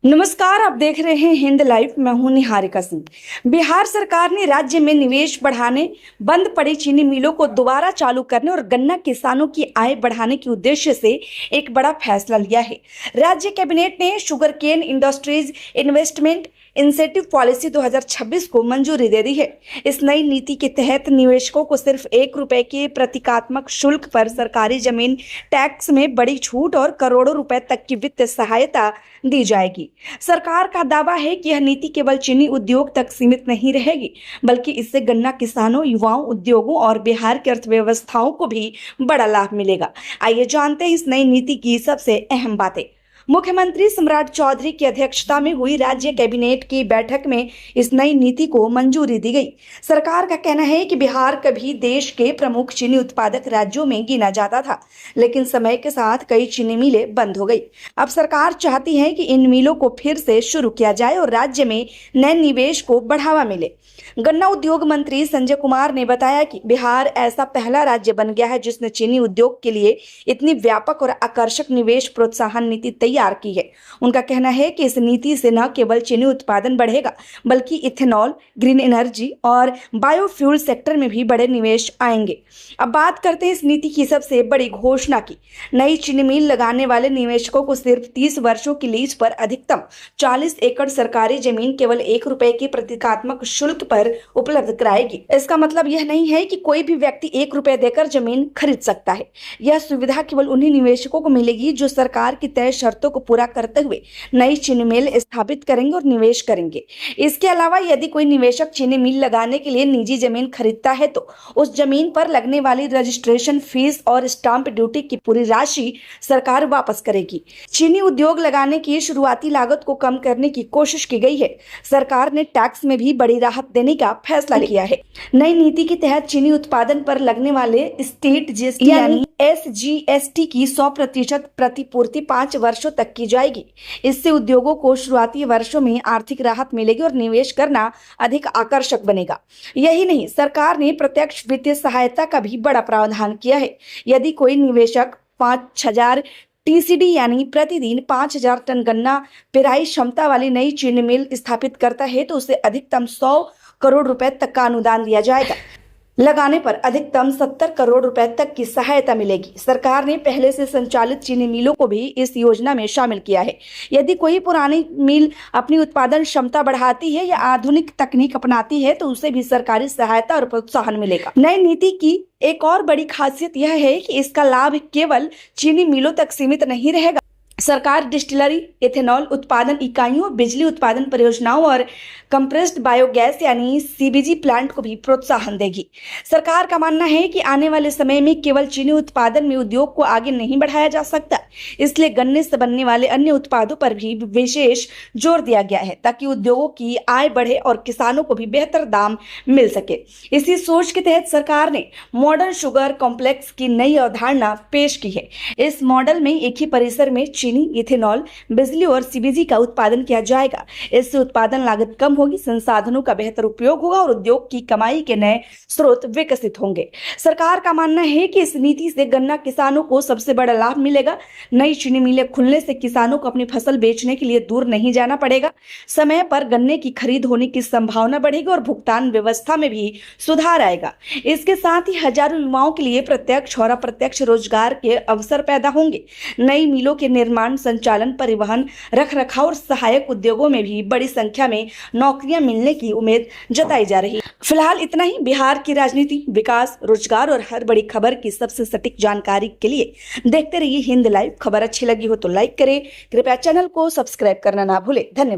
नमस्कार, आप देख रहे हैं हिंद लाइव। मैं हूं निहारिका सिंह। बिहार सरकार ने राज्य में निवेश बढ़ाने, बंद पड़ी चीनी मिलों को दोबारा चालू करने और गन्ना किसानों की आय बढ़ाने के उद्देश्य से एक बड़ा फैसला लिया है। राज्य कैबिनेट ने sugar cane industries investment incentive policy 2026 को मंजूरी दे दी है। इस नई नीति के तहत निवेशकों को सिर्फ ₹1 के प्रतीकात्मक शुल्क पर सरकारी जमीन टैक्स में बड़ी छूट और करोड़ों रुपए तक की वित्तीय सहायता दी जाएगी। सरकार का दावा है कि यह नीति केवल चीनी उद्योग तक सीमित नहीं रहेगी, बल्कि इससे गन्ना किसानों, युवाओं, उद्योगों और बिहार की अर्थव्यवस्थाओं को भी बड़ा लाभ मिलेगा। आइए जानते हैं इस नई नीति की सबसे अहम बातें। मुख्यमंत्री सम्राट चौधरी की अध्यक्षता में हुई राज्य कैबिनेट की बैठक में इस नई नीति को मंजूरी दी गई। सरकार का कहना है कि बिहार कभी देश के प्रमुख चीनी उत्पादक राज्यों में गिना जाता था, लेकिन समय के साथ कई चीनी मिलें बंद हो गई। अब सरकार चाहती है कि इन मिलों को फिर से शुरू किया जाए और राज्य में नए निवेश को बढ़ावा मिले। गन्ना उद्योग मंत्री संजय कुमार ने बताया कि बिहार ऐसा पहला राज्य बन गया है जिसने चीनी उद्योग के लिए इतनी व्यापक और आकर्षक निवेश प्रोत्साहन नीति तैयार की है। उनका कहना है कि इस नीति से न केवल चीनी उत्पादन बढ़ेगा, बल्कि इथेनॉल, ग्रीन एनर्जी और बायोफ्यूल सेक्टर में भी बड़े निवेश आएंगे। अब बात करते हैं इस नीति की सबसे बड़ी घोषणा की। नई चीनी मिल लगाने वाले निवेशकों को सिर्फ 30 वर्षों की लीज पर अधिकतम 40 एकड़ सरकारी जमीन केवल ₹1 के प्रतीकात्मक शुल्क पर उपलब्ध कराएगी। इसका मतलब यह नहीं है कि कोई भी व्यक्ति ₹1 देकर जमीन खरीद सकता है। यह सुविधा केवल उन्हीं निवेशकों को मिलेगी जो सरकार की तय शर्तों को पूरा करते हुए नई चीनी मिल स्थापित करेंगे और निवेश करेंगे। इसके अलावा यदि कोई निवेशक चीनी मिल लगाने के लिए निजी जमीन खरीदता है तो उस जमीन पर लगने वाली रजिस्ट्रेशन फीस और स्टाम्प ड्यूटी की पूरी राशि सरकार वापस करेगी। चीनी उद्योग लगाने की शुरुआती लागत को कम करने की कोशिश की गई है। सरकार ने टैक्स में भी बड़ी राहत देने का फैसला किया है। नई नीति के तहत चीनी उत्पादन पर लगने वाले स्टेट जीएसटी यानी SGST की 100% प्रतिपूर्ति 5 वर्षों तक की जाएगी। इससे उद्योगों को शुरुआती वर्षों में आर्थिक राहत मिलेगी और निवेश करना अधिक आकर्षक बनेगा। यही नहीं, सरकार ने प्रत्यक्ष वित्तीय सहायता का भी बड़ा प्रावधान किया है। यदि कोई निवेशक 5000 TCD यानी प्रतिदिन 5000 टन गन्ना पेराई क्षमता वाली नई चीनी मिल स्थापित करता है तो उसे अधिकतम 100 करोड़ रुपए तक का अनुदान दिया जाएगा। लगाने पर अधिकतम 70 करोड़ रुपए तक की सहायता मिलेगी। सरकार ने पहले से संचालित चीनी मिलों को भी इस योजना में शामिल किया है। यदि कोई पुरानी मिल अपनी उत्पादन क्षमता बढ़ाती है या आधुनिक तकनीक अपनाती है तो उसे भी सरकारी सहायता और प्रोत्साहन मिलेगा। नई नीति की एक और बड़ी खासियत यह है कि इसका लाभ केवल चीनी मिलों तक सीमित नहीं रहेगा। सरकार डिस्टिलरी, इथेनॉल उत्पादन इकाइयों, बिजली उत्पादन परियोजनाओं और कंप्रेस्ड बायोगैस यानी CBG प्लांट को भी प्रोत्साहन देगी। सरकार का मानना है कि आने वाले समय में केवल चीनी उत्पादन में उद्योग को आगे नहीं बढ़ाया जा सकता, इसलिए गन्ने से बनने वाले अन्य उत्पादों पर भी विशेष जोर दिया गया है ताकि उद्योगों की आय बढ़े और किसानों को भी बेहतर दाम मिल सके। इसी सोच के तहत सरकार ने मॉडर्न शुगर कॉम्प्लेक्स की नई अवधारणा पेश की है। इस मॉडल में एक ही परिसर में चीनी, इथेनॉल, बिजली और CBG का उत्पादन किया जाएगा। इससे उत्पादन लागत कम होगी, संसाधनों का बेहतर उपयोग होगा और उद्योग की कमाई के नए स्रोत विकसित होंगे। सरकार का मानना है कि इस नीति से गन्ना किसानों को सबसे बड़ा लाभ मिलेगा। नई चीनी मिलें खुलने से किसानों को अपनी फसल बेचने के लिए दूर नहीं जाना पड़ेगा। समय पर गन्ने की खरीद होने की संभावना बढ़ेगी और भुगतान व्यवस्था में भी सुधार आएगा। इसके साथ ही हजारों युवाओं के लिए प्रत्यक्ष और अप्रत्यक्ष रोजगार के अवसर पैदा होंगे। नई मिलों के निर्माण, संचालन, परिवहन, रखरखाव और सहायक उद्योगों में भी बड़ी संख्या में नौकरियां मिलने की उम्मीद जताई जा रही है। फिलहाल इतना ही। बिहार की राजनीति, विकास, रोजगार और हर बड़ी खबर की सबसे सटीक जानकारी के लिए देखते रहिए हिंद लाइव। खबर अच्छी लगी हो तो लाइक करें, कृपया चैनल को सब्सक्राइब करना ना भूलें। धन्यवाद।